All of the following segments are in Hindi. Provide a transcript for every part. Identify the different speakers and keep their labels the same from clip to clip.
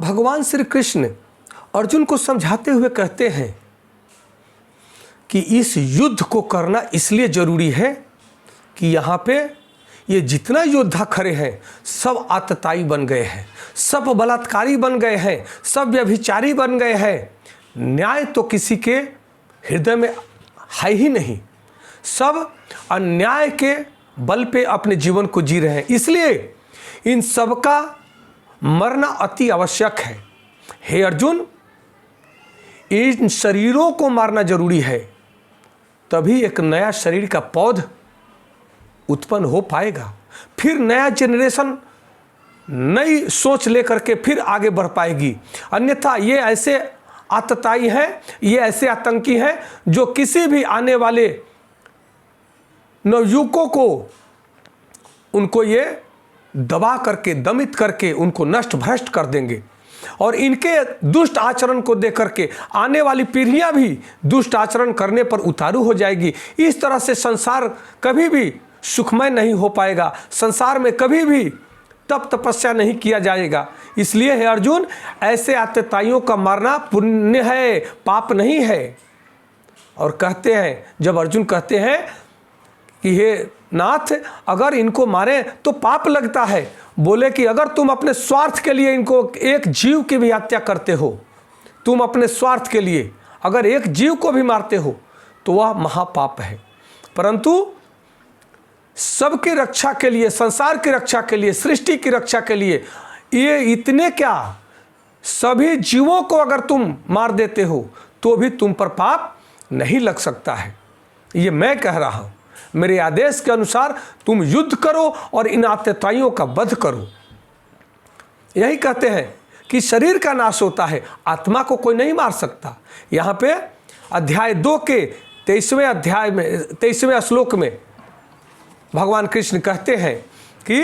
Speaker 1: भगवान श्री कृष्ण अर्जुन को समझाते हुए कहते हैं कि इस युद्ध को करना इसलिए जरूरी है कि यहाँ पे ये जितना योद्धा खड़े हैं सब आतताई बन गए हैं, सब बलात्कारी बन गए हैं, सब व्यभिचारी बन गए हैं। न्याय तो किसी के हृदय में है ही नहीं, सब अन्याय के बल पे अपने जीवन को जी रहे हैं। इसलिए इन सब का मरना अति आवश्यक है। हे अर्जुन, इन शरीरों को मारना जरूरी है, तभी एक नया शरीर का पौध उत्पन्न हो पाएगा। फिर नया जनरेशन नई सोच लेकर के फिर आगे बढ़ पाएगी। अन्यथा ये ऐसे आतताई हैं, ये ऐसे आतंकी हैं जो किसी भी आने वाले नवयुवकों को उनको ये दबा करके, दमित करके उनको नष्ट भ्रष्ट कर देंगे। और इनके दुष्ट आचरण को देख करके आने वाली पीढ़ियां भी दुष्ट आचरण करने पर उतारू हो जाएगी। इस तरह से संसार कभी भी सुखमय नहीं हो पाएगा, संसार में कभी भी तप तपस्या नहीं किया जाएगा। इसलिए है अर्जुन, ऐसे आतताइयों का मारना पुण्य है, पाप नहीं है। और कहते हैं, जब अर्जुन कहते हैं कि हे नाथ, अगर इनको मारे तो पाप लगता है, बोले कि अगर तुम अपने स्वार्थ के लिए इनको एक जीव की भी हत्या करते हो, तुम अपने स्वार्थ के लिए अगर एक जीव को भी मारते हो तो वह महापाप है। परंतु सबकी रक्षा के लिए, संसार की रक्षा के लिए, सृष्टि की रक्षा के लिए, ये इतने क्या, सभी जीवों को अगर तुम मार देते हो तो भी तुम पर पाप नहीं लग सकता है। ये मैं कह रहा हूँ। मेरे आदेश के अनुसार तुम युद्ध करो और इन आतताइयों का वध करो। यही कहते हैं कि शरीर का नाश होता है, आत्मा को कोई नहीं मार सकता। यहाँ पे अध्याय 2 के 23वें श्लोक में भगवान कृष्ण कहते हैं कि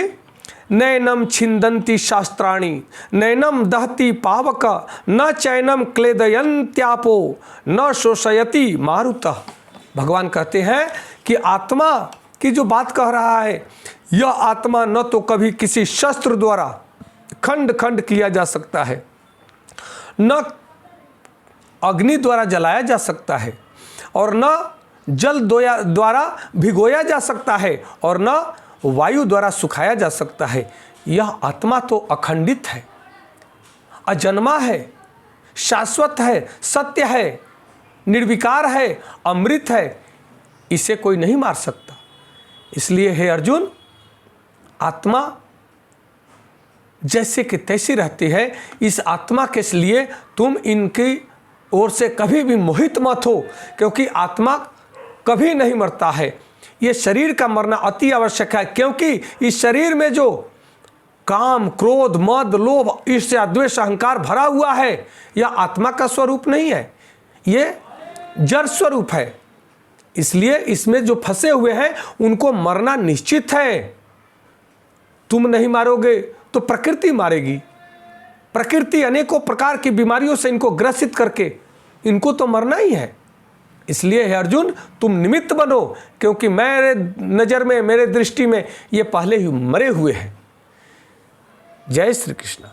Speaker 1: नैनम छिंदन्ति शास्त्राणि नैनम दहति पावक न चैनम क्लेदयन्त्यापो न शोषयति मारुतः। भगवान कहते हैं कि आत्मा की जो बात कह रहा है, यह आत्मा न तो कभी किसी शस्त्र द्वारा खंड खंड किया जा सकता है, न अग्नि द्वारा जलाया जा सकता है, और न जल द्वारा भिगोया जा सकता है, और न वायु द्वारा सुखाया जा सकता है। यह आत्मा तो अखंडित है, अजन्मा है, शाश्वत है, सत्य है, निर्विकार है, अमृत है। इसे कोई नहीं मार सकता। इसलिए हे अर्जुन, आत्मा जैसे कि तैसी रहती है, इस आत्मा के लिए तुम इनकी ओर से कभी भी मोहित मत हो, क्योंकि आत्मा कभी नहीं मरता है। ये शरीर का मरना अति आवश्यक है, क्योंकि इस शरीर में जो काम, क्रोध, मद, लोभ, ईर्ष्या, द्वेष, अहंकार भरा हुआ है, यह आत्मा का स्वरूप नहीं है, ये जड़ स्वरूप है। इसलिए इसमें जो फंसे हुए हैं उनको मरना निश्चित है। तुम नहीं मारोगे तो प्रकृति मारेगी। प्रकृति अनेकों प्रकार की बीमारियों से इनको ग्रसित करके इनको तो मरना ही है। इसलिए हे अर्जुन, तुम निमित्त बनो, क्योंकि मेरे नज़र में, मेरे दृष्टि में ये पहले ही मरे हुए हैं। जय श्री कृष्ण।